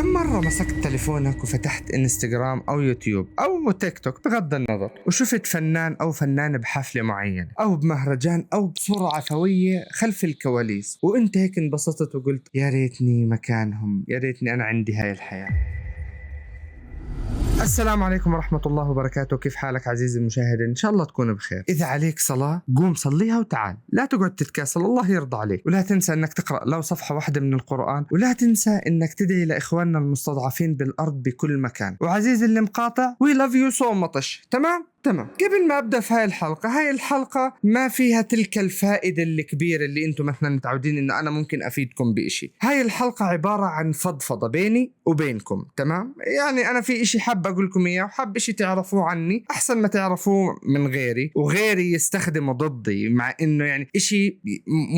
كم مرة مسكت تليفونك وفتحت انستغرام أو يوتيوب أو تيك توك بغض النظر وشفت فنان أو فنانة بحفلة معينة أو بمهرجان أو بصورة عفوية خلف الكواليس، وانت هيك انبسطت وقلت يا ريتني مكانهم، يا ريتني أنا عندي هاي الحياة. السلام عليكم ورحمة الله وبركاته، كيف حالك عزيزي المشاهد؟ إن شاء الله تكون بخير. إذا عليك صلاة قوم صليها وتعال، لا تقعد تتكاسل، الله يرضى عليك. ولا تنسى إنك تقرأ لو صفحة واحدة من القرآن، ولا تنسى إنك تدعي لإخواننا المستضعفين بالأرض بكل مكان. وعزيزي اللي مقاطع we love you so much. تمام. قبل ما أبدأ في هاي الحلقة ما فيها تلك الفائدة الكبيرة اللي أنتم مثلا متعودين إنه أنا ممكن أفيدكم بإشي. هاي الحلقة عبارة عن فضفضة بيني وبينكم، تمام؟ يعني أنا في إشي حاب أقول لكم إياه وحاب إشي تعرفوه عني أحسن ما تعرفوه من غيري، وغيري يستخدمه ضدي، مع إنه يعني إشي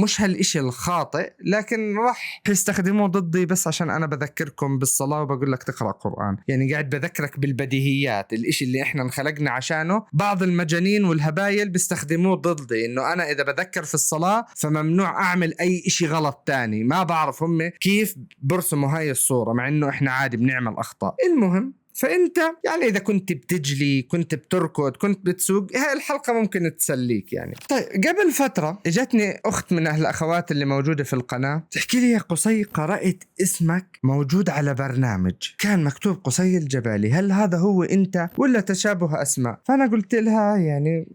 مش هالإشي الخاطئ، لكن راح يستخدموه ضدي بس عشان أنا بذكركم بالصلاة وبقول لك تقرأ قرآن. يعني قاعد بذكرك بالبديهيات، الإشي اللي إحنا انخلقنا عشانه. بعض المجانين والهبايل بيستخدموه ضدي، إنه أنا إذا بذكر في الصلاة فممنوع أعمل أي إشي غلط تاني. ما بعرف هم كيف برسموا هاي الصورة، مع إنه إحنا عادي بنعمل أخطاء. المهم، فأنت يعني إذا كنت بتجلي، كنت بتركض، كنت بتسوق، هاي الحلقة ممكن تسليك يعني. طيب، قبل فترة اجتني أخت من أهل الأخوات اللي موجودة في القناة تحكي لي يا قصي قرأت اسمك موجود على برنامج كان مكتوب قصي الجبالي، هل هذا هو أنت ولا تشابه أسماء؟ فأنا قلت لها يعني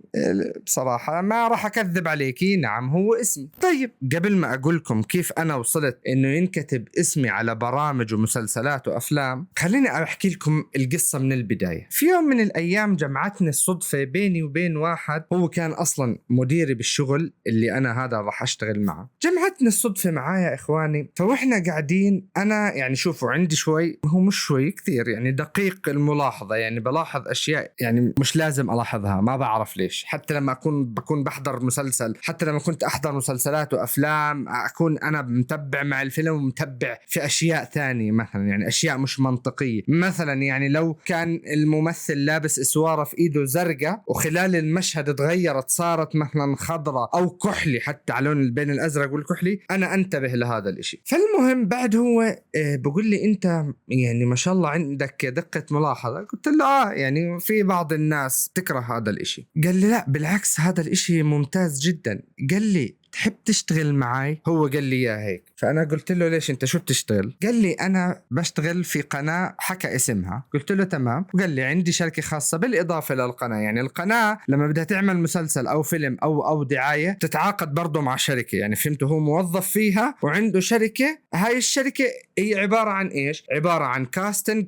بصراحة ما راح أكذب عليكي، نعم هو اسمي. طيب، قبل ما أقولكم كيف أنا وصلت إنه ينكتب اسمي على برامج ومسلسلات وأفلام، خليني أحكي لكم القصة من البداية. في يوم من الأيام جمعتني الصدفة بيني وبين واحد هو كان أصلا مديري بالشغل اللي أنا هذا راح أشتغل معه. جمعتني الصدفة معايا إخواني، فوإحنا قاعدين أنا يعني شوفوا عندي شوي، هو مش شوي كثير، يعني دقيق الملاحظة، يعني بلاحظ أشياء يعني مش لازم ألاحظها، ما بعرف ليش. حتى لما بكون بحضر مسلسل، حتى لما كنت أحضر مسلسلات وأفلام، أكون أنا متبع مع الفيلم ومتبع في أشياء ثانية، مثلا يعني أشياء مش منطقية. مثلا يعني لو كان الممثل لابس اسواره في ايده زرقاء وخلال المشهد تغيرت صارت مثلا خضراء او كحلي، حتى على لون بين الازرق والكحلي، انا انتبه لهذا الاشي. فالمهم بعد هو بقول لي انت يعني ما شاء الله عندك دقة ملاحظة. قلت له يعني في بعض الناس تكره هذا الاشي. قال لي لا بالعكس، هذا الاشي ممتاز جدا. قال لي تحب تشتغل معاي؟ هو قال لي يا هيك. فأنا قلت له ليش أنت شو بتشتغل؟ قال لي أنا بشتغل في قناة، حكى اسمها. قلت له تمام. وقال لي عندي شركة خاصة بالإضافة للقناة، يعني القناة لما بدها تعمل مسلسل أو فيلم أو دعاية تتعاقد برضه مع شركة، يعني فهمتوا، هو موظف فيها وعنده شركة. هاي الشركة هي عبارة عن إيش؟ عبارة عن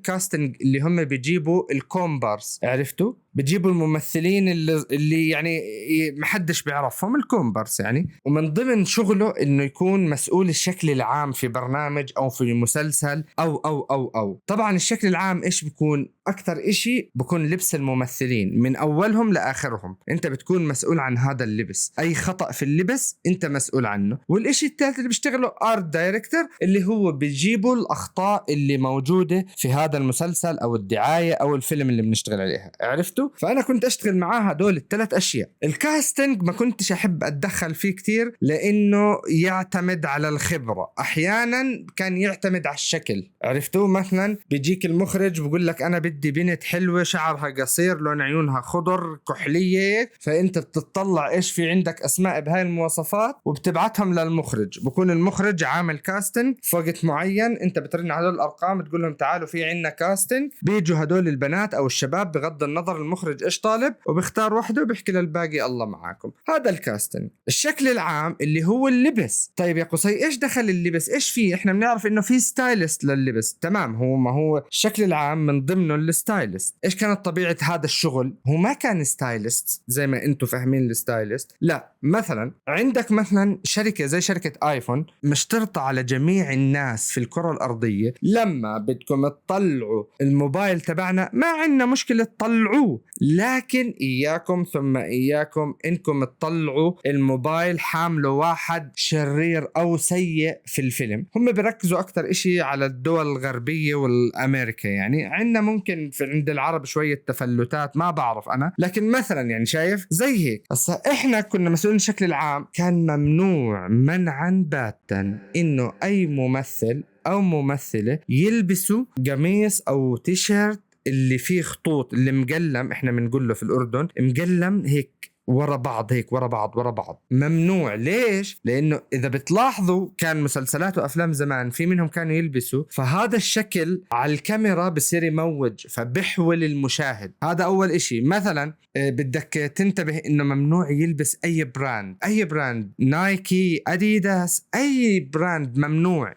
كاستنج اللي هم بيجيبوا الكومبارس، عرفتوا؟ بتجيبوا الممثلين اللي يعني محدش بيعرفهم، الكومبارس يعني. ومن ضمن شغله انه يكون مسؤول الشكل العام في برنامج او في مسلسل او طبعا الشكل العام ايش بيكون؟ اكثر اشي بكون لبس الممثلين من اولهم لاخرهم، انت بتكون مسؤول عن هذا اللبس، اي خطأ في اللبس انت مسؤول عنه. والاشي الثالث اللي بيشتغله ارت دايركتور، اللي هو بيجيبوا الاخطاء اللي موجودة في هذا المسلسل او الدعاية او الفيلم اللي بنشتغل عليها، عرفتوا؟ فانا كنت اشتغل معاه هدول الثلاث اشياء. الكاستنج ما كنتش احب اتدخل فيه كتير لانه يعتمد على الخبرة، احيانا كان يعتمد على الشكل، عرفتوا؟ مثلا بيجيك المخرج بقول لك انا بدي بنت حلوة شعرها قصير لون عيونها خضر كحلية، فانت بتطلع ايش في عندك اسماء بهاي المواصفات وبتبعتهم للمخرج. بكون المخرج عامل كاستنج في وقت معين، انت بترن على الارقام تقول لهم تعالوا في عنا كاستنج، بيجوا هدول البنات او الشباب بغض النظر المخرج ايش طالب وبيختار وحده وبيحكي للباقي الله معاكم. هذا الكاستنج. الشكل العام اللي هو اللبس. طيب يا قصي ايش دخل اللبس؟ ايش فيه؟ احنا بنعرف انه في ستايلست لللبس، تمام، هو ما هو الشكل العام من ضمنه الستايلست. ايش كانت طبيعة هذا الشغل؟ هو ما كان ستايلست زي ما انتم فاهمين الستايلست، لا. مثلا عندك مثلا شركة زي شركة ايفون مشترطة على جميع الناس في الكرة الارضية، لما بدكم تطلعوا الموبايل تبعنا ما عندنا مشكلة تطلعوه، لكن إياكم ثم إياكم إنكم تطلعوا الموبايل حامله واحد شرير أو سيء في الفيلم. هم بيركزوا أكتر إشي على الدول الغربية والأمريكا، يعني عندنا ممكن في عند العرب شوية تفلتات، ما بعرف أنا، لكن مثلا يعني شايف زي هيك. بس إحنا كنا مسؤولين الشكل العام، كان ممنوع منعا باتا إنه أي ممثل أو ممثلة يلبسوا قميص أو تيشيرت اللي فيه خطوط، اللي مقلم، احنا بنقول له في الأردن مقلم هيك ورا بعض، هيك ورا بعض ورا بعض. ممنوع. ليش؟ لأنه إذا بتلاحظوا كان مسلسلات وأفلام زمان في منهم كانوا يلبسوا، فهذا الشكل على الكاميرا بصير يموج فبحول المشاهد. هذا أول إشي. مثلا بدك تنتبه إنه ممنوع يلبس أي براند، أي براند، نايكي، أديداس، أي براند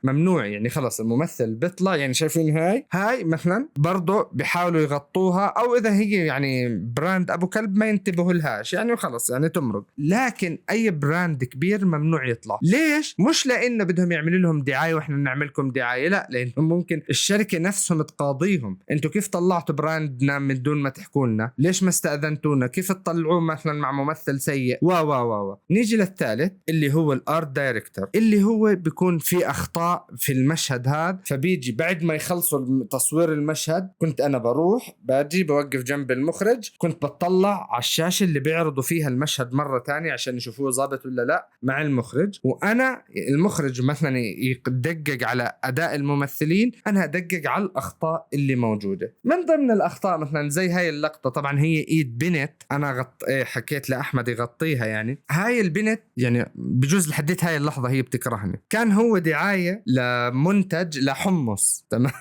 ممنوع. يعني خلص الممثل بيطلع، يعني شايفين هاي مثلا برضو بيحاولوا يغطوها، أو إذا هي يعني براند أبو كلب ما ينتبهوا لهاش، يعني خلص يعني تمرق. لكن اي براند كبير ممنوع يطلع. ليش؟ مش لانه بدهم يعملوا لهم دعايه واحنا نعمل لكم دعايه، لا، لانه ممكن الشركه نفسهم تقاضيهم. انتوا كيف طلعتوا براندنا من دون ما تحكوا لنا؟ ليش ما استاذنتونا؟ كيف تطلعوه مثلا مع ممثل سيء؟ وا نيجي للثالث اللي هو الارت دايركتور، اللي هو بيكون في اخطاء في المشهد هذا، فبيجي بعد ما يخلصوا تصوير المشهد، كنت انا بروح باجي بوقف جنب المخرج، كنت بطلع على الشاشه اللي بيعرضوا فيها المشهد مرة تانية عشان يشوفوه ظابط ولا لا مع المخرج. وأنا المخرج مثلا يدقق على أداء الممثلين، أنا أدقق على الأخطاء اللي موجودة. من ضمن الأخطاء مثلا زي هاي اللقطة، طبعا هي إيد بنت، أنا حكيت لأحمد يغطيها. يعني هاي البنت يعني بجوز لحديت هاي اللحظة هي بتكرهني. كان هو دعاية لمنتج لحمص، تمام.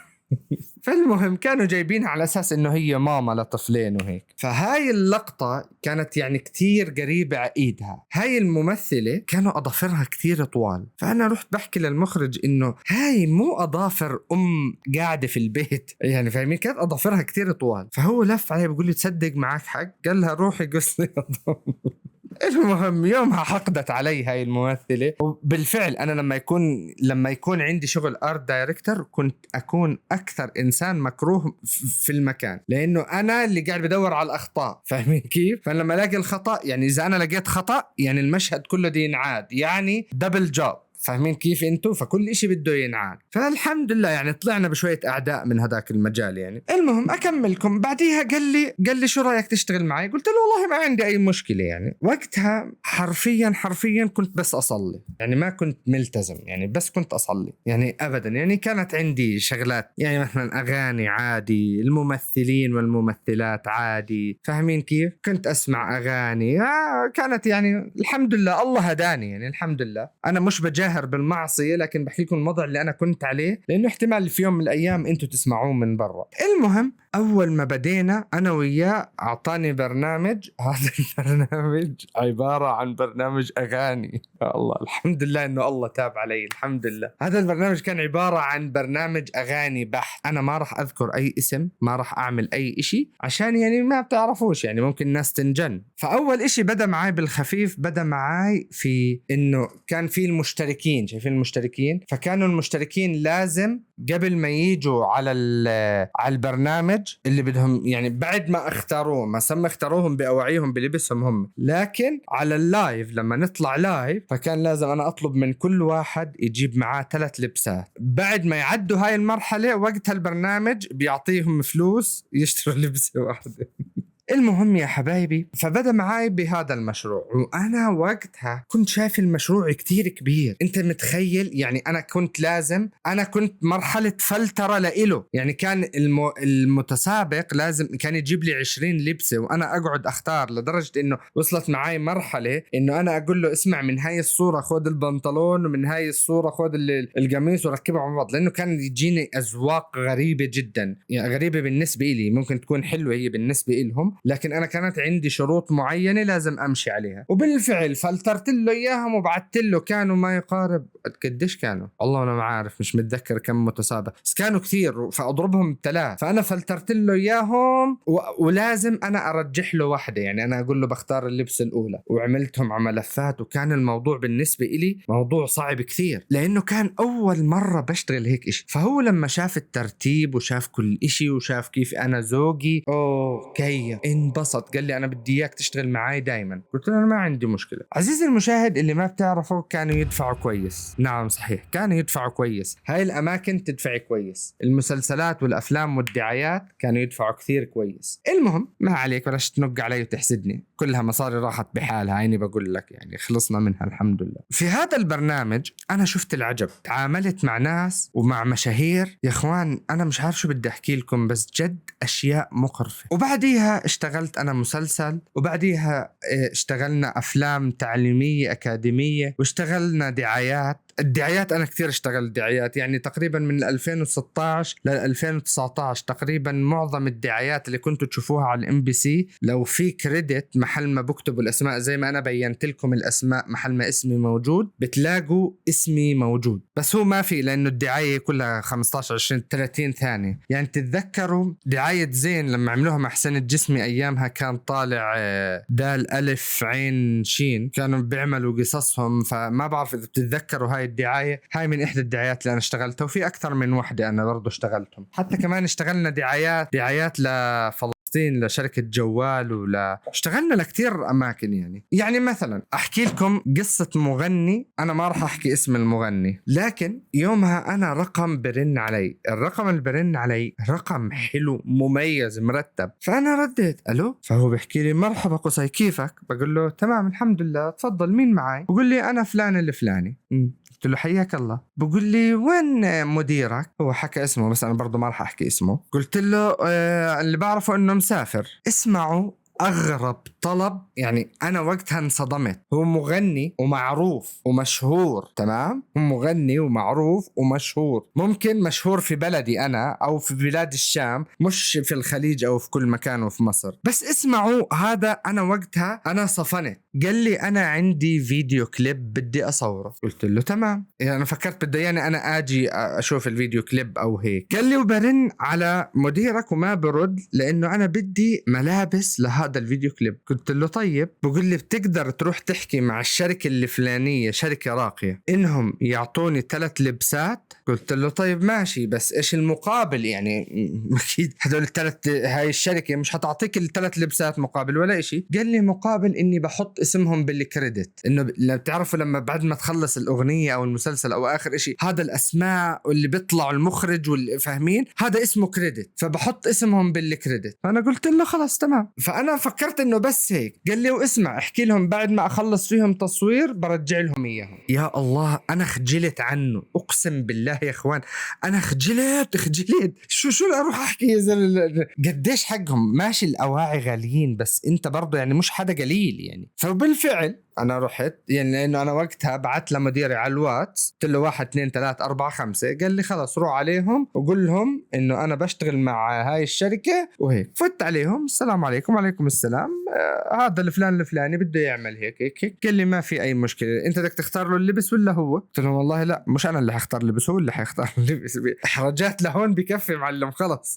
فالمهم كانوا جايبينها على أساس إنه هي ماما لطفلين وهيك. فهاي اللقطة كانت يعني كتير قريبة على إيدها. هاي الممثلة كانوا أظافرها كتير طوال، فأنا رحت بحكي للمخرج إنه هاي مو أظافر قاعدة في البيت، يعني فاهمين، كانت أظافرها كتير طوال. فهو لف علي بيقول لي تصدق معك حق؟ قال لها روحي قصي. المهم يومها حقدت علي هاي الممثلة. وبالفعل أنا لما يكون عندي شغل آرت دايركتور كنت أكون أكثر إنسان مكروه في المكان، لأنه أنا اللي قاعد بدور على الأخطاء، فاهمين كيف؟ فلما ألاقي الخطأ، يعني إذا أنا لقيت خطأ يعني المشهد كله دي ينعاد، يعني دبل جوب، فاهمين كيف انتو؟ فكل اشي بده ينعاد. فالحمد لله يعني طلعنا بشوية اعداء من هذاك المجال. يعني المهم اكملكم. بعديها قال لي شو رايك تشتغل معي؟ قلت له والله ما عندي اي مشكلة. يعني وقتها حرفيا كنت بس اصلي، يعني ما كنت ملتزم، يعني بس كنت اصلي، يعني ابدا. يعني كانت عندي شغلات، يعني مثلا اغاني عادي، الممثلين والممثلات عادي، فاهمين كيف؟ كنت اسمع اغاني، كانت يعني الحمد لله الله هداني. يعني الحمد لله انا مش بجاهر بالمعصية، لكن بحكي لكم الوضع اللي أنا كنت عليه، لأنه احتمال في يوم من الأيام أنتوا تسمعوه من برا. المهم أول ما بدينا أنا وياه أعطاني برنامج. هذا البرنامج عبارة عن برنامج أغاني. يا الله، الحمد لله إنه الله تاب علي، الحمد لله. هذا البرنامج كان عبارة عن برنامج أغاني بحت. أنا ما راح أذكر أي اسم، ما راح أعمل أي إشي، عشان يعني ما بتعرفوش، يعني ممكن الناس تنجن. فأول إشي بدأ معاي بالخفيف، بدأ معاي في إنه كان في المشتركين، شايفين المشتركين؟ فكانوا المشتركين لازم قبل ما يجوا على البرنامج اللي بدهم، يعني بعد ما اختاروه، ما سمى اختاروهم بأواعيهم بلبسهم هم، لكن على اللايف لما نطلع لايف فكان لازم انا اطلب من كل واحد يجيب معاه 3 لبسات. بعد ما يعدوا هاي المرحلة وقتها البرنامج بيعطيهم فلوس يشتروا لبسة واحدة. المهم يا حبايبي، فبدأ معاي بهذا المشروع، وأنا وقتها كنت شايف المشروع كتير كبير. أنت متخيل؟ يعني أنا كنت مرحلة فلترة لإله. يعني كان المتسابق لازم كان يجيب لي 20 لبسة وأنا أقعد أختار، لدرجة إنه وصلت معاي مرحلة إنه أنا أقول له اسمع، من هاي الصورة خود البنطلون، ومن هاي الصورة خود القميص، وركبها مع بعض، لأنه كان يجيني أذواق غريبة جدا. يعني غريبة بالنسبة لي، ممكن تكون حلوة هي بالنسبة لهم، لكن أنا كانت عندي شروط معينة لازم أمشي عليها. وبالفعل فلترت له إياهم وبعثت له. كانوا ما يقارب قديش كانوا، والله أنا ما عارف، مش متذكر كم متسابق، بس كانوا كثير، فأضربهم 3. فأنا فلترت له إياهم ولازم أنا أرجح له واحدة. يعني أنا أقول له بختار اللبس الأولى، وعملتهم على ملفات. وكان الموضوع بالنسبة إلي موضوع صعب كثير، لأنه كان أول مرة بشتغل هيك إشي. فهو لما شاف الترتيب وشاف كل إشي وشاف كيف أنا ذوقي، كيف انبسط. قال لي أنا بدي إياك تشتغل معاي دايما. قلت له أنا ما عندي مشكلة. عزيزي المشاهد اللي ما بتعرفه، كانوا يدفعوا كويس. نعم صحيح، كانوا يدفعوا كويس. هاي الأماكن تدفع كويس، المسلسلات والأفلام والدعايات كانوا يدفعوا كثير كويس. المهم ما عليك، بلاش تنق علي وتحسدني. كلها مصاري راحت بحالها، عيني بقول لك يعني خلصنا منها الحمد لله. في هذا البرنامج أنا شفت العجب، تعاملت مع ناس ومع مشاهير يا إخوان أنا مش عارف شو بدي أحكي لكم، بس جد أشياء مقرفة. وبعديها اشتغلت أنا مسلسل، وبعديها اشتغلنا أفلام تعليمية أكاديمية، واشتغلنا دعايات. الدعايات أنا كثير اشتغلت دعايات، يعني تقريبا من 2016 ل 2019 تقريبا معظم الدعايات اللي كنتوا تشوفوها على الام بي سي لو في كريدت محل ما بكتبوا الأسماء زي ما أنا بينت لكم الأسماء محل ما اسمي موجود بتلاقوا اسمي موجود، بس هو ما في لأنه الدعاية كلها 15 20 30 ثانية. يعني تتذكروا دعاية زين لما عملوها مع حسين الجسمي أيامها كان طالع دال ألف عين شين، كانوا بيعملوا قصصهم، فما بعرف إذا بتتذكروا هاي الدعاية. هاي من إحدى الدعايات اللي أنا اشتغلتها، وفي أكثر من وحدة أنا برضو اشتغلتهم. حتى كمان اشتغلنا دعايات لفلسطين لشركة جوال اشتغلنا لكتير أماكن. يعني مثلا أحكي لكم قصة مغني، أنا ما راح أحكي اسم المغني، لكن يومها أنا رقم برن علي، الرقم اللي برن علي رقم حلو مميز مرتب، فأنا رديت ألو، فهو بيحكي لي مرحبا قصي كيفك؟ بقول له تمام الحمد لله تفضل مين معي؟ بقول لي أنا فلان الفلاني. قلت له حياك الله. بقول لي وين مديرك؟ هو حكى اسمه بس أنا برضو ما راح أحكي اسمه. قلت له اللي بعرفه إنه مسافر. اسمعوا أغرب طلب، يعني أنا وقتها انصدمت. هو مغني ومعروف ومشهور، تمام؟ هو مغني ومعروف ومشهور، ممكن مشهور في بلدي أنا أو في بلاد الشام، مش في الخليج أو في كل مكان وفي مصر. بس اسمعوا هذا، أنا وقتها أنا صفنت. قال لي أنا عندي فيديو كليب بدي أصوره. قلت له تمام. يعني أنا فكرت بده يعني أنا أجي أشوف الفيديو كليب أو هيك. قال لي وبرن على مديرك وما برد لأنه أنا بدي ملابس لهذا الفيديو كليب. قلت له طيب. بقول لي بتقدر تروح تحكي مع الشركة الفلانية، شركة راقية، إنهم يعطوني 3 لبسات. قلت له طيب ماشي، بس إيش المقابل؟ يعني أكيد هذول هاي الشركة مش هتعطيك ال3 لبسات مقابل ولا إشي. قال لي مقابل إني بحط اسمهم بالكريدت، إنه لو بتعرفوا لما بعد ما تخلص الأغنية أو المسلسل أو آخر إشي هذا الأسماء واللي بيطلعوا المخرج واللي فاهمين هذا اسمه كريدت، فبحط اسمهم بالكريدت. فأنا قلت له خلاص تمام. فأنا فكرت إنه بس هيك. قال لي واسمع احكي لهم بعد ما أخلص فيهم تصوير برجع لهم إياهم. يا الله أنا خجلت عنه، أقسم بالله يا إخوان أنا خجلت. شو أروح أحكي قديش حقهم؟ ماشي الأواعي غاليين بس أنت برضو يعني مش حدا قليل يعني. فبالفعل أنا رحت، يعني لأنه أنا وقتها بعت لمديري على الواتس قلت له 1 2 3 4 5. قال لي خلاص روح عليهم وقول لهم إنه أنا بشتغل مع هاي الشركة وهيك. فت عليهم السلام عليكم. وعليكم السلام. هذا الفلان الفلاني بده يعمل هيك. قال لي ما في أي مشكلة، أنت بدك تختار له اللبس ولا هو؟ قلت له والله لا مش أنا اللي حختار اللبس، هو اللي حيختار اللبس. رجعت لهون بكفي معلم،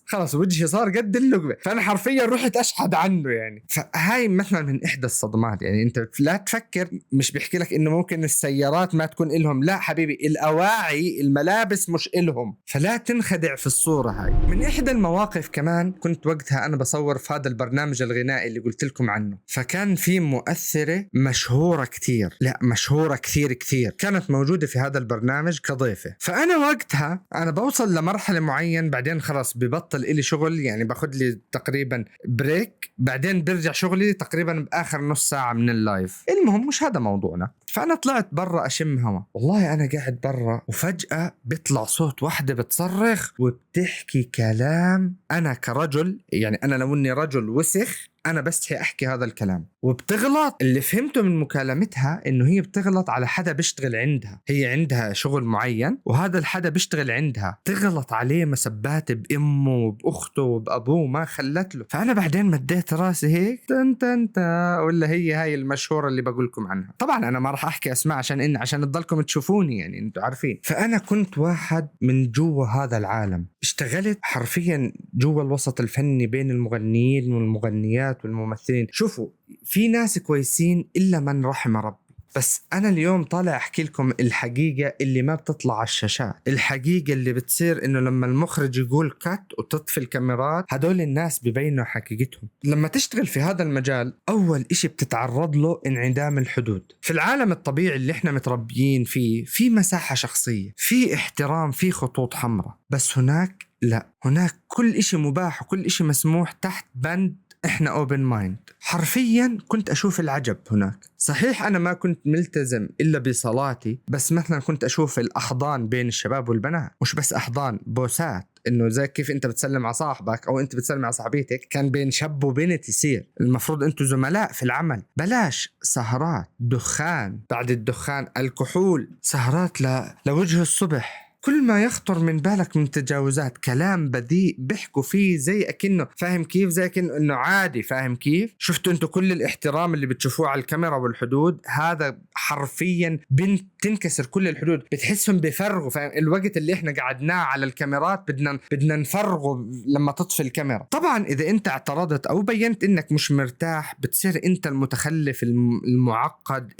خلص وجهي صار قد اللقمة. فأنا حرفيا رحت أشحد عنه يعني. فهاي مثلا من إحدى الصدمات. يعني أنت لا تفكر، مش بيحكي لك انه ممكن السيارات ما تكون إلهم، لا حبيبي الاواعي الملابس مش إلهم، فلا تنخدع في الصورة هاي. من احدى المواقف كمان كنت وقتها انا بصور في هذا البرنامج الغنائي اللي قلت لكم عنه، فكان في مؤثرة مشهورة كثير، لا مشهورة كثير كانت موجودة في هذا البرنامج كضيفة. فانا وقتها انا بوصل لمرحلة معين بعدين خلاص ببطل إلي شغل، يعني باخد لي تقريبا بريك بعدين برجع شغلي تقريبا بآخر نص ساعة من اللايف. المهم مش هذا موضوعنا. فأنا طلعت برا أشم هوا، والله أنا قاعد برا وفجأة بيطلع صوت واحدة بتصرخ وبتحكي كلام. أنا كرجل، يعني أنا لو إني رجل وسخ أنا بستحي أحكي هذا الكلام، وبتغلط. اللي فهمته من مكالمتها إنه هي بتغلط على حدا بيشتغل عندها، هي عندها شغل معين وهذا الحدا بيشتغل عندها، تغلط عليه مسبات بأمه وبأخته وبأبوه ما خلت له. فأنا بعدين مديت راسي هيك انت ولا هي هاي المشهورة اللي بقولكم عنها. طبعا أنا ما راح أحكي أسماء عشان تضلكم تشوفوني، يعني أنتوا عارفين. فأنا كنت واحد من جوا هذا العالم، اشتغلت حرفيا جوا الوسط الفني بين المغنيين والمغنيات والممثلين. شوفوا في ناس كويسين إلا من رحم ربي، بس أنا اليوم طالع أحكي لكم الحقيقة اللي ما بتطلع على الشاشات، الحقيقة اللي بتصير إنه لما المخرج يقول كات وتطفي الكاميرات هدول الناس ببينوا حقيقتهم. لما تشتغل في هذا المجال أول إشي بتتعرض له انعدام الحدود. في العالم الطبيعي اللي إحنا متربيين فيه في مساحة شخصية، في احترام، في خطوط حمراء، بس هناك لا، هناك كل إشي مباح وكل إشي مسموح تحت بند إحنا open mind. حرفيا كنت أشوف العجب هناك. صحيح أنا ما كنت ملتزم إلا بصلاتي، بس مثلا كنت أشوف الأحضان بين الشباب والبنات، مش بس أحضان، بوسات، انه زي كيف انت بتسلم على صاحبك او انت بتسلم على صاحبيتك، كان بين شاب وبنت يصير. المفروض انتوا زملاء في العمل. بلاش سهرات دخان، بعد الدخان الكحول، سهرات لوجه الصبح. كل ما يخطر من بالك من تجاوزات، كلام بذيء بيحكوا فيه زي أكنه، فاهم كيف؟ زي أكنه إنه عادي، فاهم كيف؟ شفتوا أنتوا كل الاحترام اللي بتشوفوه على الكاميرا والحدود، هذا حرفيا تنكسر كل الحدود. بتحسهم بفرغوا، فاهم؟ الوقت اللي إحنا قعدناه على الكاميرات بدنا نفرغه لما تطفي الكاميرا. طبعا إذا أنت اعترضت أو بينت إنك مش مرتاح، بتصير أنت المتخلف المعقد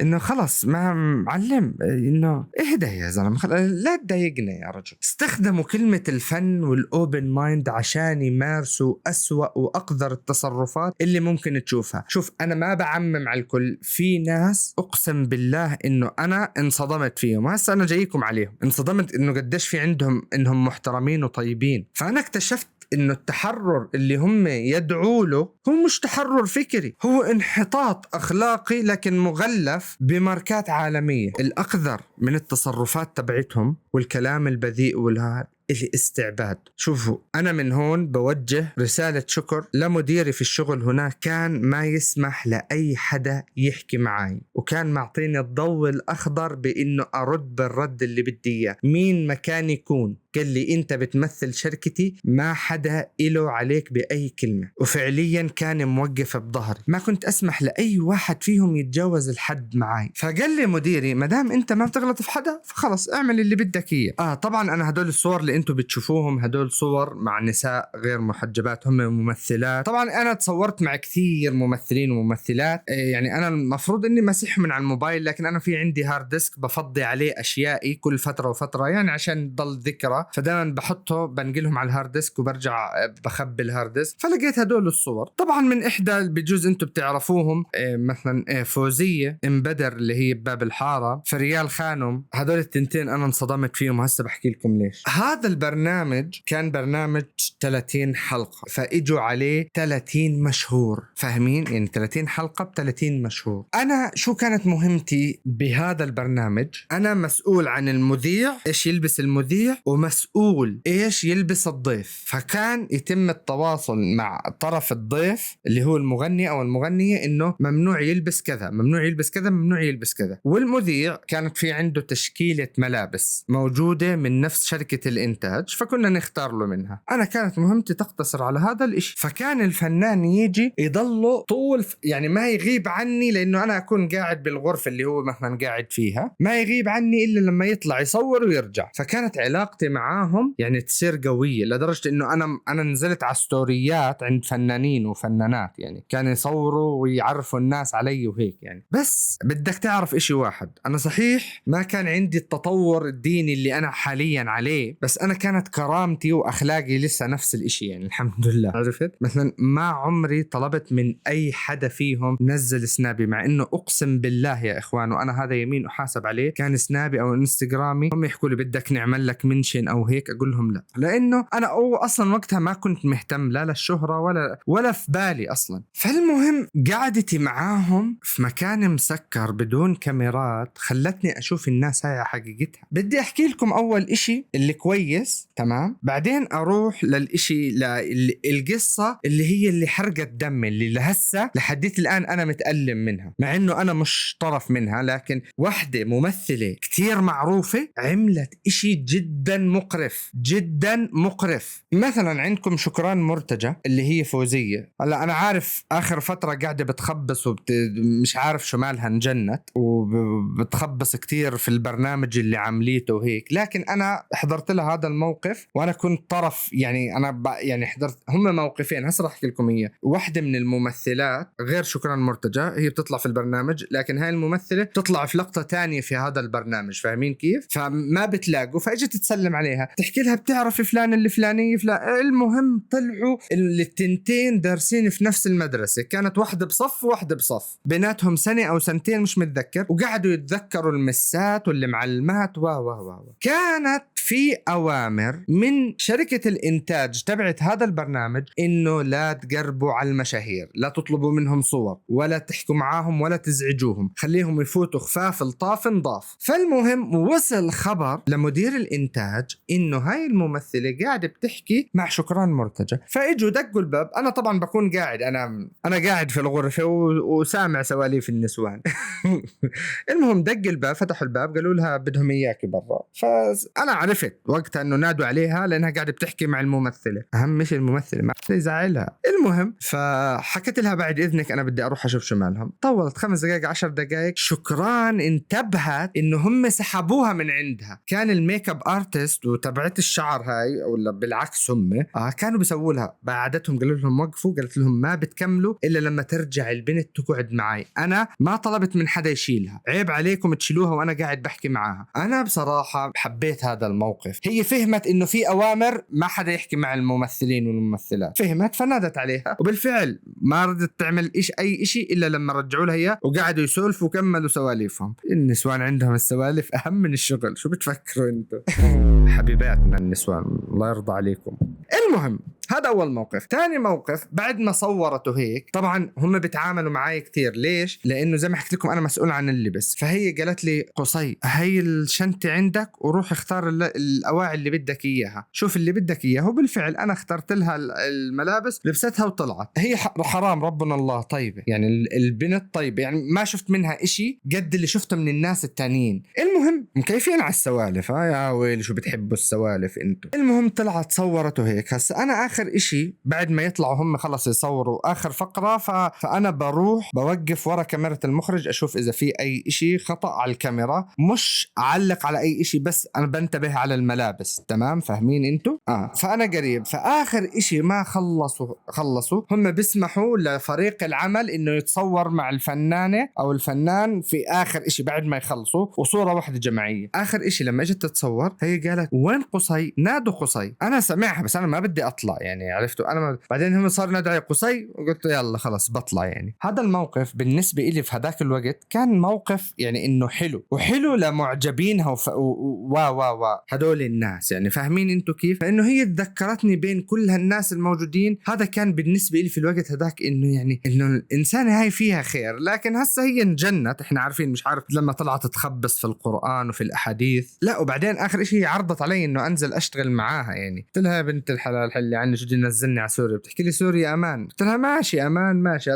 إنه خلص ما معلم، إنه اهدى يا زلمة، لا تضايقنا يا رجل. استخدموا كلمة الفن والأوبن مايند عشان يمارسوا أسوأ وأقذر التصرفات اللي ممكن تشوفها. شوف، أنا ما بعمم على الكل، في ناس أقسم بالله إنه أنا انصدمت فيهم، وهسه أنا جايكم عليهم. انصدمت إنه قديش في عندهم إنهم محترمين وطيبين. فأنا اكتشفت إنه التحرر اللي هم يدعوا له هو مش تحرر فكري، هو انحطاط أخلاقي لكن مغلف بماركات عالمية. الأقذر من التصرفات تبعتهم والكلام البذيء والهاد الاستعباد. شوفوا، أنا من هون بوجه رسالة شكر لمديري في الشغل هناك، كان ما يسمح لأي حدا يحكي معي، وكان معطيني الضوء الأخضر بإنه أرد بالرد اللي بدي إياه مين ما كان يكون. قال لي أنت بتمثل شركتي، ما حدا إله عليك بأي كلمة، وفعليا كان موقف بظهري. ما كنت أسمح لأي واحد فيهم يتجاوز الحد معي. فقال لي مديري مدام أنت ما بتغلط في حدا فخلص اعمل اللي بدك إياه. طبعا أنا هدول الصور اللي أنتوا بتشوفوهم هدول صور مع نساء غير محجبات، هم ممثلات. طبعا أنا تصورت مع كثير ممثلين وممثلات، يعني أنا المفروض إني مسحهم من على الموبايل، لكن أنا في عندي هارد ديسك بفضي عليه أشيائي كل فترة وفترة، يعني عشان تضل ذكرى، فدائما بحطه بنقلهم على الهارد ديسك وبرجع بخبي الهارد ديسك. فلقيت هدول الصور. طبعا من إحدى بجوز أنتوا بتعرفوهم، مثلا فوزية امبدر اللي هي بباب الحارة، فريال خانم، هدول التنتين أنا انصدمت فيهم، هسه بحكي لكم ليش. هذا البرنامج كان برنامج 30 حلقة، فإجوا عليه 30 مشهور، فاهمين؟ يعني 30 حلقة ب30 مشهور. أنا شو كانت مهمتي بهذا البرنامج؟ أنا مسؤول عن المذيع، إيش يلبس المذيع، ومسؤول إيش يلبس الضيف. فكان يتم التواصل مع طرف الضيف اللي هو المغني أو المغنية، إنه ممنوع يلبس كذا، ممنوع يلبس كذا، ممنوع يلبس كذا. والمذيع كانت في عنده تشكيلة ملابس موجودة من نفس شركة الإنتاج، فكنا نختار له منها. أنا كانت مهمتي تقتصر على هذا الإشي. فكان الفنان يجي يضله طول، يعني ما يغيب عني، لأنه أنا أكون قاعد بالغرفة اللي هو مثلا قاعد فيها، ما يغيب عني إلا لما يطلع يصور ويرجع. فكانت علاقتي معاهم يعني تصير قوية، لدرجة إنه أنا نزلت على ستوريات عند فنانين وفنانات، يعني كانوا يصوروا ويعرفوا الناس علي وهيك يعني. بس بدك تعرف إشي واحد، أنا صحيح ما كان عندي التطور الديني اللي أنا حاليا عليه، بس أنا كانت كرامتي وأخلاقي لسه نفس الإشي، يعني الحمد لله. عرفت؟ مثلا ما عمري طلبت من أي حدا فيهم نزل سنابي، مع إنه أقسم بالله يا إخوان، وأنا هذا يمين أحاسب عليه، كان سنابي أو انستغرامي هم يحكوا لي بدك نعمل لك منشن أو هيك، أقول لهم لا، لأنه أنا أصلا وقتها ما كنت مهتم لا للشهرة ولا في بالي أصلا. فالمهم قعدتي معاهم في مكان مسكر بدون كاميرات خلتني أشوف الناس هاي حقيقتها. بدي أحكي لكم أول إشي اللي كويس، تمام؟ بعدين أروح للإشي القصة اللي حرقت دمي، اللي لهسه لحديت الآن أنا متألم منها، مع إنه أنا مش طرف منها، لكن واحدة ممثلة كتير معروفة عملت إشي جدا مقرف، جدا مقرف. مثلا عندكم شكران مرتجى اللي هي فوزية. هلا أنا عارف آخر فترة قاعدة بتخبص مش عارف شو مالها انجنت، وبتخبص كتير في البرنامج اللي عمليته وهيك، لكن أنا حضرت لها هذا الموقف وأنا كنت طرف، يعني أنا يعني حضرت هم موقفين، هسه راح أحكي لكم إياه. واحدة من الممثلات غير شكران مرتجى، هي بتطلع في البرنامج، لكن هاي الممثلة تطلع في لقطة تانية في هذا البرنامج، فاهمين كيف؟ فما بتلاقوا، فاجت تسلم عليه، عليها، تحكي لها بتعرف فلان الفلانية فلان. المهم طلعوا التنتين دارسين في نفس المدرسة، كانت واحدة بصف وواحدة بصف، بيناتهم سنة أو سنتين مش متذكر، وقعدوا يتذكروا المسات واللي معلمات كانت في أوامر من شركة الإنتاج تبعت هذا البرنامج إنه لا تقربوا على المشاهير، لا تطلبوا منهم صور ولا تحكوا معاهم ولا تزعجوهم، خليهم يفوتوا خفاف لطاف نضاف. فالمهم وصل خبر لمدير الإنتاج إنه هاي الممثلة قاعدة بتحكي مع شكران مرتجى. فإجوا دقوا الباب، أنا طبعا بكون قاعد، أنا قاعد في الغرفة وسامع سواليف النسوان. المهم دق الباب، فتحوا الباب قالوا لها بدهم إياكي برا. فأنا عرفت وقتها إنه نادوا عليها لأنها قاعدة بتحكي مع الممثلة، أهم مش الممثلة ما يزعلها. المهم فحكت لها بعد إذنك أنا بدي أروح أشوف شو مالهم. طولت 5 دقائق 10 دقائق، شكران انتبهت إنه هم سحبوها من عندها. كان الميك اب ارتست وتبعت الشعر هاي ولا بالعكس هم كانوا بيسووا لها، بعدتهم قالوا لهم وقفوا، قالت لهم ما بتكملوا إلا لما ترجع البنت تقعد معي، أنا ما طلبت من حدا يشيلها، عيب عليكم تشيلوها وأنا قاعد بحكي معها. أنا بصراحة حبيت هذا الموقف، هي فهمت إنه في أوامر ما حدا يحكي مع الممثلين والممثلات، فهمت فنادت عليها، وبالفعل ما ردت تعمل أي شيء إلا لما رجعوا لها إياه وقعدوا يسولفوا وكملوا سواليفهم. النسوان عندهم السوالف أهم من الشغل، شو بتفكروا أنتوا؟ حبيباتنا النسوان الله يرضى عليكم. المهم هذا أول موقف. تاني موقف بعد ما صورته هيك، طبعا هم بيتعاملوا معي كتير. ليش؟ لأنه زي ما حكيت لكم أنا مسؤول عن اللبس، فهي قالت لي قصي هاي الشنطة عندك وروح اختار الأواعي اللي بدك إياها، شوف اللي بدك إياه. وبالفعل أنا اخترت لها الملابس، لبستها وطلعت. هي حرام ربنا الله طيبة، يعني البنت طيبة، يعني ما شفت منها إشي قد اللي شفته من الناس التانيين. المهم مكيفين على السوالف، يا ويلي شو بتحبوا السوالف انتو. المهم طلعت صورته هيك. هسا أنا آخر إشي بعد ما يطلعوا هم خلص يصوروا آخر فقرة، فأنا بروح بوقف ورا كاميرا المخرج أشوف إذا في أي إشي خطأ على الكاميرا، مش أعلق على أي إشي، بس أنا بنتبه على الملابس. تمام فاهمين أنتوا؟ فأنا قريب. فآخر إشي ما خلصوا هم بيسمحوا لفريق العمل إنه يتصور مع الفنانة أو الفنان في آخر إشي بعد ما يخلصوا، وصورة واحدة جماعية. آخر إشي لما اجت تتصور هي قالت وين قصي؟ نادوا قصي. أنا سمعها بس أنا ما بدي أطلع، يعني عرفتوا أنا بعدين هم صار نادوا علي قصي وقلت يلا خلاص بطلع. يعني هذا الموقف بالنسبة إلي في هذاك الوقت كان موقف يعني إنه حلو لمعجبينها هدول الناس، يعني فاهمين أنتوا كيف؟ فإنه هي تذكرتني بين كل هالناس الموجودين. هذا كان بالنسبة إلي في الوقت هذاك إنه يعني إنه الإنسانة هاي فيها خير. لكن هسه هي انجنت، إحنا عارفين مش عارف لما طلعت تخبص في القرآن وفي الأحاديث. لا وبعدين آخر إشي عرضت علي إنه أنزل أشتغل معاها. يعني قلت لها يا بنت الحلال حلي عني، شو بدي نزلني على سوريا؟ بتحكي لي سوريا أمان. قلت لها ماشي أمان ماشي.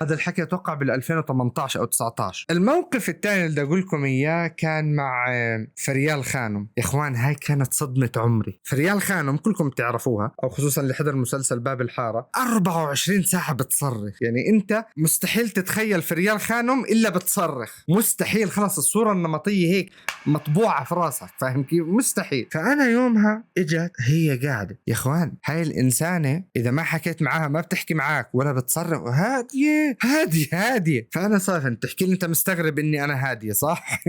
هذا الحكي أتوقع بال 2018 أو 19. الموقف الثاني اللي أقول لكم إياه كان مع فريال خانم. يا إخوان هاي كانت صدمة عمري. فريال خانم كلكم تعرفوها، أو خصوصا اللي حضر مسلسل باب الحارة، 24 ساعة بتصرخ. يعني أنت مستحيل تتخيل فريال خانم إلا بتصرخ، مستحيل. خلاص الصورة النمطية هيك مطبوعة في راسك، فاهم كيف؟ مستحيل. فأنا يومها إجت هي قاعدة، يا إخوان هاي الإنسانة إذا ما حكيت معاها ما بتحكي معاك ولا بتصرخ، هادية. فأنا صافن تحكي لي أنت مستغرب إني أنا هادية صح؟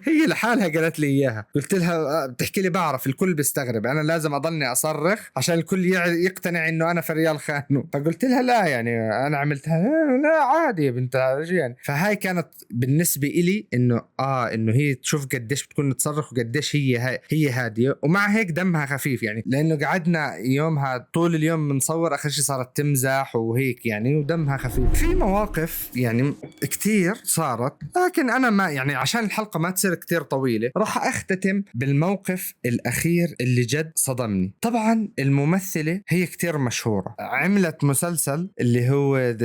هي لحالها قالت لي إياها. قلت لها بتحكي لي بعرف الكل بيستغرب، أنا لازم أضلني أصرخ عشان الكل يقتنع إنه أنا فريال خانم. فقلت لها لا يعني أنا عملتها لا عادي يا بنت يعني. فهاي كانت بالنسبة إلي إنه إنه هي تشوف قديش بتكون تصرخ وقديش هي هادية، ومع هيك دمها خفيف. يعني لأنه قعدنا يومها طول اليوم بنصور، آخر شيء صارت تمزح وهيك يعني، ودمها خفيف. في مواقف يعني كتير صارت، لكن أنا ما يعني عشان الحلقة ما تصير كتير طويلة راح أختتم بالموقف الأخير اللي جد صدمني. طبعا الممثلة هي كتير مشهورة، عملت مسلسل اللي هو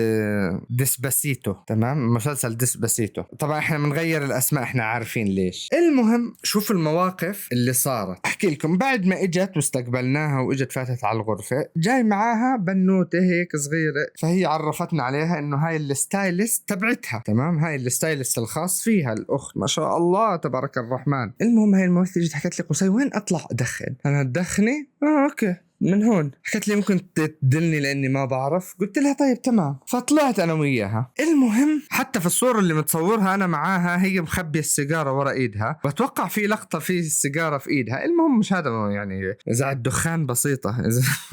ديسباسيتو. تمام مسلسل ديسباسيتو. طبعا احنا بنغير الأسماء، احنا عارفين ليش. المهم شوف المواقف اللي صارت. احكي لكم بعد ما اجت واستقبلناها واجت فاتت على الغرفة، جاي معاها بنوتة هيك صغيرة، فهي عرفتنا عليها انه هاي الستايلست تبعتها. تمام هاي الستايلست الخاص فيها الأخت ما شاء الله تبارك الرحمن. المهم هاي الممثلة جت حكت لي قصي وين أطلع أدخن؟ أنا أدخني؟ أوكي من هون. حكت لي ممكن تدلني لاني ما بعرف. قلت لها طيب تمام. فطلعت انا وياها. المهم حتى في الصورة اللي متصورها انا معاها هي مخبية السيجارة ورا ايدها، بتوقع في لقطة في السيجارة في ايدها. المهم مش هذا يعني، اذا الدخان بسيطة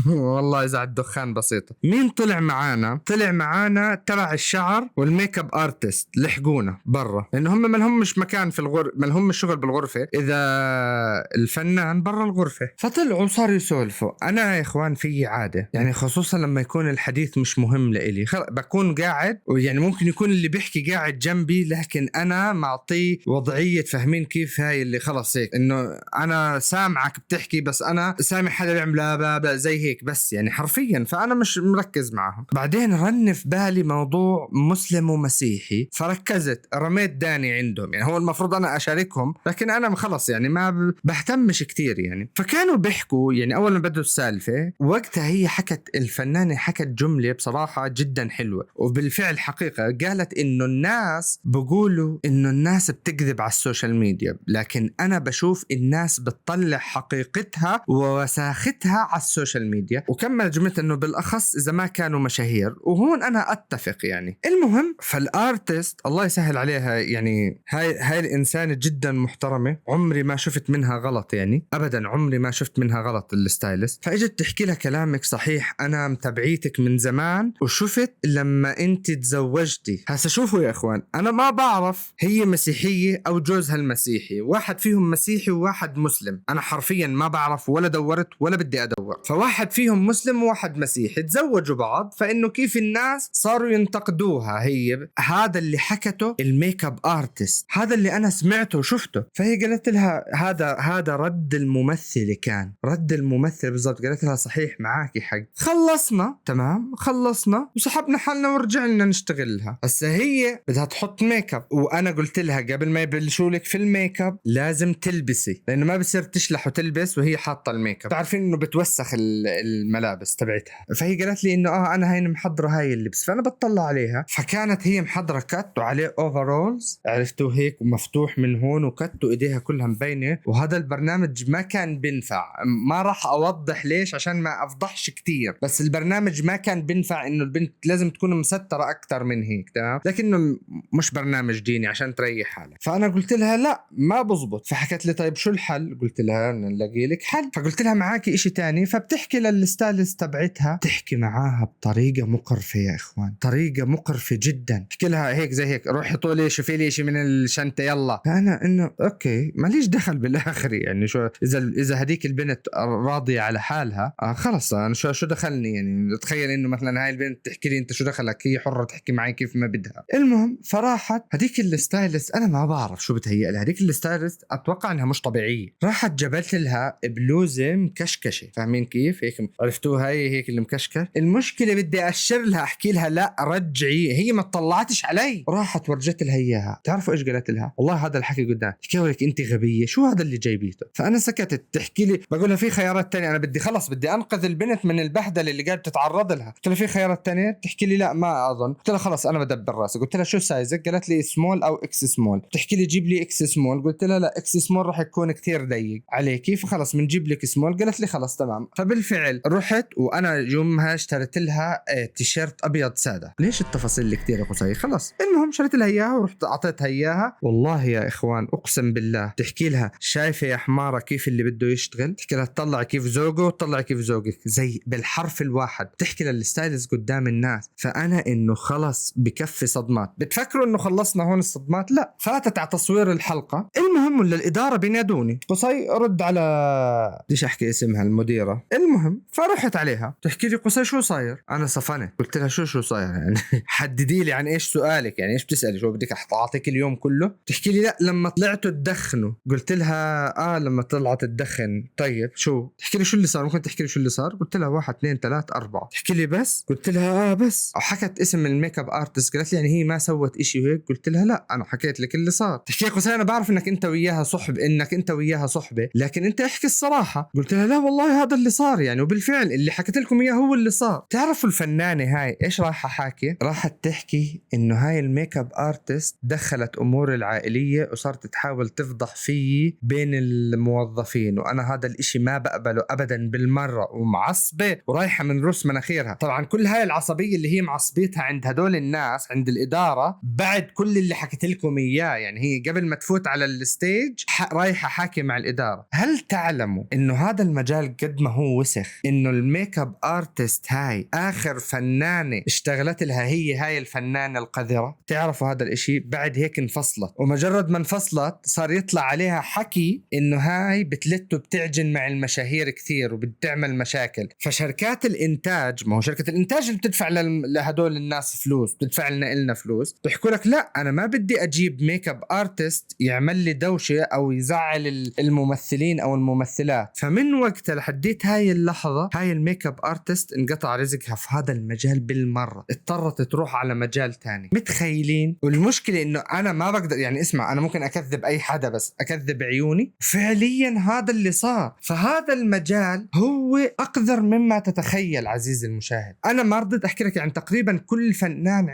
والله اذا الدخان بسيطة. مين طلع معانا؟ طلع معانا تبع الشعر والميك اب ارتست، لحقونا برا لانه هم ما لهمش مكان في الغرفة، ما لهمش شغل بالغرفة اذا الفنان برا الغرفة. فطلعوا صاروا يسولفوا. انا يا اخوان في عادة يعني، خصوصا لما يكون الحديث مش مهم لإلي، بكون قاعد ويعني ممكن يكون اللي بيحكي قاعد جنبي، لكن انا معطيه وضعية، فاهمين كيف هاي اللي خلص هيك انه انا سامعك بتحكي بس انا سامع حدا بيعمل بلا بلا زي هيك بس يعني حرفيا، فانا مش مركز معهم. بعدين رن في بالي موضوع مسلم ومسيحي، فركزت رميت داني عندهم. يعني هو المفروض انا اشاركهم لكن انا خلص يعني ما بهتمش كتير يعني. فكانوا بيحكوا يعني اول ما بدوا السالفة وقتها هي حكت، الفنانة حكت جملة بصراحة جدا حلوة وبالفعل حقيقة. قالت انه الناس بقولوا انه الناس بتكذب على السوشيال ميديا، لكن انا بشوف الناس بتطلع حقيقتها ووساختها على السوشيال ميديا. وكمل جملة انه بالاخص اذا ما كانوا مشاهير، وهون انا اتفق يعني. المهم فالارتست الله يسهل عليها يعني، هاي الانسانة جدا محترمة، عمري ما شفت منها غلط يعني ابدا، عمري ما شفت منها غلط الستايلست. فاجت تحكي لها كلامك صحيح، انا متابعيتك من زمان وشفت لما انت تزوجتي. هسا شوفوا يا اخوان، انا ما بعرف هي مسيحية او جوزها المسيحي، واحد فيهم مسيحي وواحد مسلم، انا حرفيا ما بعرف ولا دورت ولا بدي ادور. فواحد فيهم مسلم وواحد مسيحي تزوجوا بعض، فانه كيف الناس صاروا ينتقدوها. هي هذا اللي حكته الميك اب ارتست، هذا اللي انا سمعته وشفته. فهي قالت لها هذا رد الممثل، كان رد الممثل بالضبط. قالت لها صحيح معاكي حق. خلصنا تمام، خلصنا وسحبنا حالنا ورجعنا نشتغلها. هسه هي بدها تحط ميك اب، وانا قلت لها قبل ما يبلشوا لك في الميك اب لازم تلبسي، لانه ما بصير تشلح وتلبس وهي حاطه الميك اب، تعرفين انه بتوسخ الملابس تبعتها. فهي قالت لي انه انا هاي محضره هاي اللبس. فانا بتطلع عليها، فكانت هي محضره كات وعليه اوفرولز، عرفتوا هيك ومفتوح من هون وكت وايديها كلها مبينه. وهذا البرنامج ما كان بينفع، ما راح اوضح ليش عشان ما افضحش كتير، بس البرنامج ما كان بينفع انه البنت لازم تكون مستره اكثر من هيك تمام، لكنه مش برنامج ديني عشان تريح حالك. فانا قلت لها لا ما بزبط. فحكت لي طيب شو الحل؟ قلت لها نلاقي لك حل. فقلت لها معاكي اشي تاني. فبتحكي للستايلست تبعتها، تحكي معاها بطريقه مقرفه يا اخوان، طريقه مقرفه جدا. تحكي لها هيك زي هيك، روحي طولي شوفي لي شيء من الشنطه يلا. فانا انه اوكي ماليش دخل بالاخر يعني، شو اذا هديك البنت راضيه على حالها خلص انا شو دخلني يعني. تخيل انه مثلا هاي البنت تحكي لي انت شو دخلك، هي حره تحكي معي كيف ما بدها. المهم فراحت هديك الستايلست، انا ما بعرف شو بتهيأ لها هديك الستايلست، اتوقع انها مش طبيعيه. راحت جبلت لها بلوزه مكشكشه، فاهمين كيف هيك؟ عرفتوها هي هيك اللي مكشكه. المشكله بدي اشر لها احكي لها لا رجعي، هي ما طلعتش علي. راحت ورجت لها اياها. تعرفوا ايش قالت لها؟ والله هذا الحكي قدام، تحكي لك انت غبيه، شو هذا اللي جايبيته؟ فانا سكتت. تحكي لي بقول لها في خيارات تانية، انا بدي انقذ البنت من البهدله اللي قاعد تتعرض لها. قلت لها في خيارات تانية؟ تحكي لي لا ما اظن. قلت لها خلاص انا بدبر راسي. قلت لها شو سايزك؟ قالت لي سمول او اكس سمول. تحكي لي جيب لي اكس سمول. قلت لها لا اكس سمول راح يكون كثير ضيق عليكي، فخلص بنجيب لك سمول. قالت لي خلاص تمام. فبالفعل رحت وانا يومها اشتريت لها تيشيرت ابيض ساده. ليش التفاصيل اللي كثير قصيره؟ خلص المهم شريت لها اياها ورحت اعطيتها اياها. والله يا اخوان اقسم بالله، تحكي لها شايفه يا حماره كيف اللي بده يشتغل؟ تحكي لها تطلع كيف زوجه وتطلع كيف زوجك، زي بالحرف الواحد. تحكي للستايلز قدام الناس. فانا انه خلص بكفي صدمات. بتفكروا انه خلصنا هون الصدمات؟ لا، فاتت على تصوير الحلقه. المهم ولا الاداره بينادوني، قصي رد على بديش احكي اسمها المديره. المهم فرحت عليها. تحكي لي قصي شو صاير؟ انا صفنت. قلت لها شو صاير يعني؟ حددي لي عن ايش سؤالك يعني، ايش بتسالي؟ شو بدك اعطيك اليوم كله؟ تحكي لي لا لما طلعتوا تدخنوا. قلت لها لما طلعت تدخن. طيب شو؟ تحكي لي شو اللي صار؟ ممكن تحكي لي شو اللي صار؟ قلت لها 1 2 3 4. تحكي لي بس؟ قلت لها بس. وحكت اسم الميك اب ارتست. قالت لي يعني هي ما سوت اشي وهيك؟ قلت لها لا انا حكيت لك اللي صار. تحكي لي قصي انا بعرف انك انت وياها صحبه لكن انت احكي الصراحه. قلت لها لا والله هذا اللي صار يعني، وبالفعل اللي حكيت لكم اياه هو اللي صار. تعرفوا الفنانه هاي ايش رايحه حاكي؟ راحت تحكي انه هاي الميك اب ارتست دخلت امور العائليه وصارت تحاول تفضح فيي بين الموظفين، وانا هذا الاشي ما بقبله ابدا بالمرة ومعصبة ورايحة من رؤوس مناخيرها. طبعا كل هاي العصبية اللي هي معصبيتها عند هدول الناس عند الإدارة بعد كل اللي حكيت لكم إياه، يعني هي قبل ما تفوت على الستيج رايحة حاكي مع الإدارة. هل تعلموا إنه هذا المجال قد ما هو وسخ إنه الميك اب ارتست هاي آخر فنانة اشتغلت لها هي هاي الفنانة القذرة؟ تعرفوا هذا الاشي؟ بعد هيك انفصلت، ومجرد ما انفصلت صار يطلع عليها حكي إنه هاي بتلت وبتعجن مع المشاهير كثير وبتعمل مشاكل. فشركات الإنتاج، ما هو شركة الإنتاج اللي بتدفع لهدول الناس فلوس، بتدفع لنا فلوس، بيحكوا لك لا أنا ما بدي أجيب ميك اب ارتست يعمل لي دوشة أو يزعل الممثلين أو الممثلات. فمن وقتها لحديت هاي اللحظة هاي الميك اب ارتست انقطع رزقها في هذا المجال بالمرة، اضطرت تروح على مجال تاني. متخيلين؟ والمشكلة إنه أنا ما بقدر، يعني اسمع، أنا ممكن أكذب أي حدا بس أكذب عيوني، فعليا هذا اللي صار. فهذا المجال هو أقذر مما تتخيل عزيزي المشاهد. أنا ما رضيت أحكي لك، يعني تقريبا كل فنان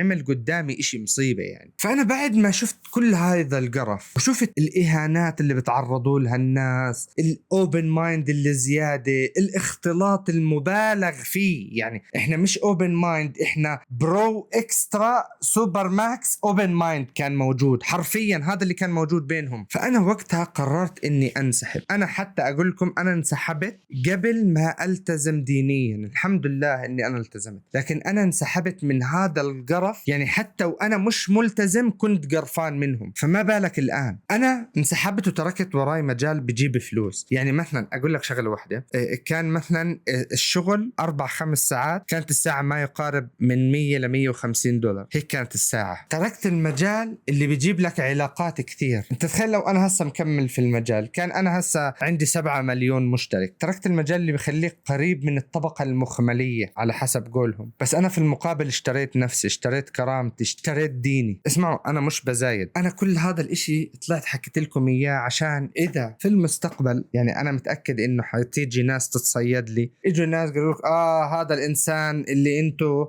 عمل قدامي إشي مصيبة يعني. فأنا بعد ما شفت كل هذا القرف وشفت الإهانات اللي بتعرضوا لها الناس، الأوبن مايند اللي زيادة، الاختلاط المبالغ فيه، يعني إحنا مش أوبن مايند، إحنا برو إكسترا سوبر ماكس أوبن مايند كان موجود حرفيا، هذا اللي كان موجود بينهم. فأنا وقتها قررت إني أنسحب. أنا حتى أقول لكم أنا انسحبت قبل ما ألتزم دينيا، الحمد لله إني أنا التزمت، لكن أنا انسحبت من هذا القرف. يعني حتى وأنا مش ملتزم كنت قرفان منهم، فما بالك الآن. أنا انسحبت وتركت وراي مجال بجيب فلوس. يعني مثلا أقول لك شغلة واحدة، كان مثلا الشغل 4-5 ساعات، كانت الساعة ما يقارب من 100 ل 150 دولار، هيك كانت الساعة. تركت المجال اللي بيجيب لك علاقات كثير. انت تخيل لو انا هسه مكمل في المجال، كان انا هسه عندي 7 مليون مشترك. تركت المجال اللي بيخليك قريب من الطبقة المخملية على حسب قولهم، بس انا في المقابل اشتريت نفسي، اشتريت كرامتي، اشتريت ديني. اسمعوا انا مش بزايد، انا كل هذا الاشي طلعت حكيت لكم اياه عشان اذا في المستقبل، يعني انا متأكد انه حتيجي ناس تتصيد لي، اجوا ناس قالوا لك هذا الانسان اللي انتو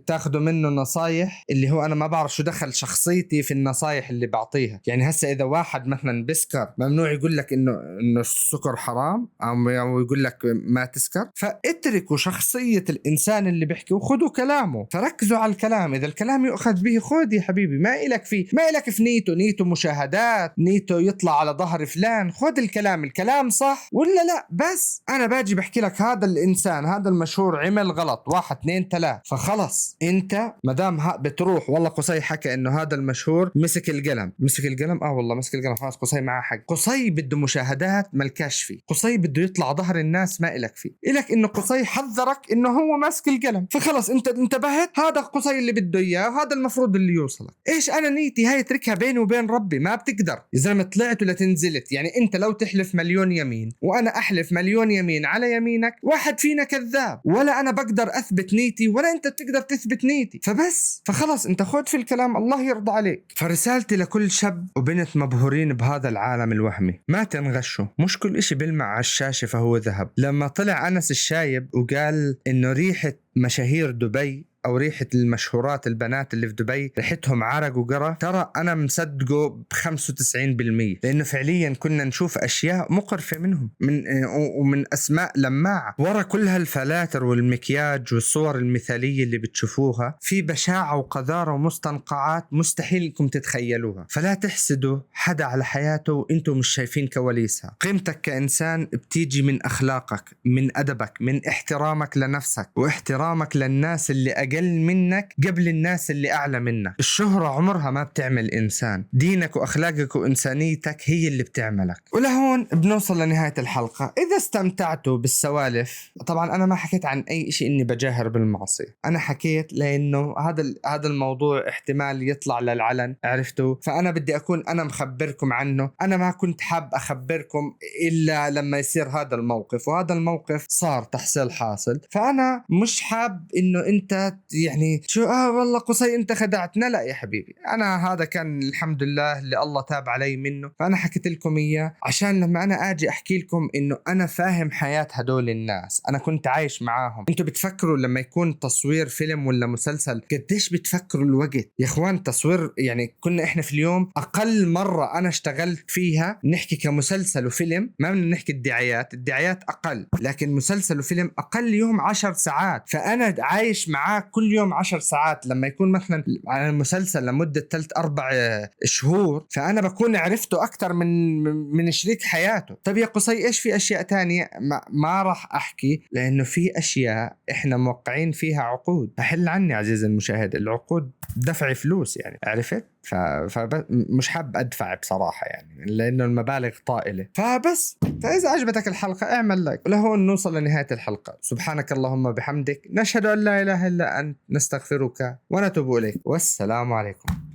تاخذوا منه نصايح، اللي هو انا ما بعرف شو دخل شخصيتي في النصايح اللي بعطيها. يعني هسه اذا واحد مثلا بسكر ممنوع يقول لك انه السكر حرام، او يقول لك ما تسكر، فاتركوا شخصية الانسان اللي بيحكي وخذوا كلامه، فركزوا على الكلام. اذا الكلام يؤخذ به خذ يا حبيبي، ما إلك فيه، ما إلك في نيته مشاهدات، نيته يطلع على ظهر فلان. خذ الكلام صح ولا لا. بس انا باجي بحكي لك هذا الانسان هذا المشهور عمل غلط 1 2 3، فخلص انت مدام بتروح والله قصي حكى انه هذا المشهور مسك القلم والله مسك القلم، خلاص قصي معاه حق. قصي بده مشاهدات ملكاش فيه، قصي بده يطلع ظهر الناس ما إلك فيه، إلك انه قصي حذرك انه هو ماسك القلم، فخلص انت انتبهت، هذا قصي اللي بده اياه وهذا المفروض اللي يوصلك. ايش انا نيتي هاي اتركها بيني وبين ربي، ما بتقدر يا زلمه طلعت ولا تنزلت. يعني انت لو تحلف مليون يمين وانا احلف مليون يمين على يمينك، واحد فينا كذاب، ولا انا بقدر اثبت نيتي ولا انت بتقدر تثبت نيتي. فخلص انت خذ في الكلام، الله يرضى عليك. فرسالتي لكل شاب وبنت مبهورين بهذا العالم الوهمي، ما تنغشوا، مش كل اشي بيلمع على الشاشة فهو ذهب. لما طلع أنس الشايب وقال انه ريحة مشاهير دبي او ريحة المشهورات البنات اللي في دبي ريحتهم عرق وقرف، ترى انا مصدقه ب 95%، لانه فعليا كنا نشوف اشياء مقرفة منهم، ومن اسماء لماعة. ورا كل هالفلاتر والمكياج والصور المثالية اللي بتشوفوها في بشاعة وقذارة ومستنقعات مستحيل انكم تتخيلوها. فلا تحسدوا حدا على حياته وانتم مش شايفين كواليسها. قيمتك كإنسان بتيجي من اخلاقك، من ادبك، من احترامك لنفسك واحترامك للناس اللي أقل منك قبل الناس اللي أعلى منك. الشهرة عمرها ما بتعمل إنسان، دينك وأخلاقك وإنسانيتك هي اللي بتعملك. ولهون بنوصل لنهاية الحلقة. إذا استمتعتوا بالسوالف، طبعا أنا ما حكيت عن أي شيء إني بجاهر بالمعصية، أنا حكيت لأنه هذا الموضوع احتمال يطلع للعلن، عرفتوا؟ فأنا بدي أكون أنا مخبركم عنه. أنا ما كنت حاب أخبركم إلا لما يصير هذا الموقف، وهذا الموقف صار تحصيل حاصل. فأنا مش حاب إنه أنت لا يعني شو والله قصي انت خدعتنا. لا يا حبيبي، انا هذا كان الحمد لله اللي الله تاب علي منه، فانا حكيت لكم اياه عشان لما انا اجي احكي لكم انه انا فاهم حياة هدول الناس، انا كنت عايش معاهم. انتوا بتفكروا لما يكون تصوير فيلم ولا مسلسل قديش بتفكروا الوقت يا اخوان؟ تصوير يعني كنا احنا في اليوم اقل مرة انا اشتغلت فيها نحكي كمسلسل وفيلم، ما بدنا نحكي الدعايات اقل، لكن مسلسل وفيلم اقل يوم 10 ساعات. فانا عايش معاه كل يوم 10 ساعات. لما يكون مثلا على المسلسل لمدة 3-4 شهور، فانا بكون عرفته اكثر من شريك حياته. طيب يا قصي ايش في اشياء تانية ما راح احكي، لانه في اشياء احنا موقعين فيها عقود. فحل عني عزيزي المشاهد، العقود دفع فلوس يعني، عرفت؟ فمش حاب ادفع بصراحة يعني، لانه المبالغ طائلة. فبس، فاذا عجبتك الحلقة اعمل لايك. ولهون نوصل لنهاية الحلقة. سبحانك اللهم بحمدك، نشهد ان لا اله الا انت، نستغفرك ونتوب اليك، والسلام عليكم.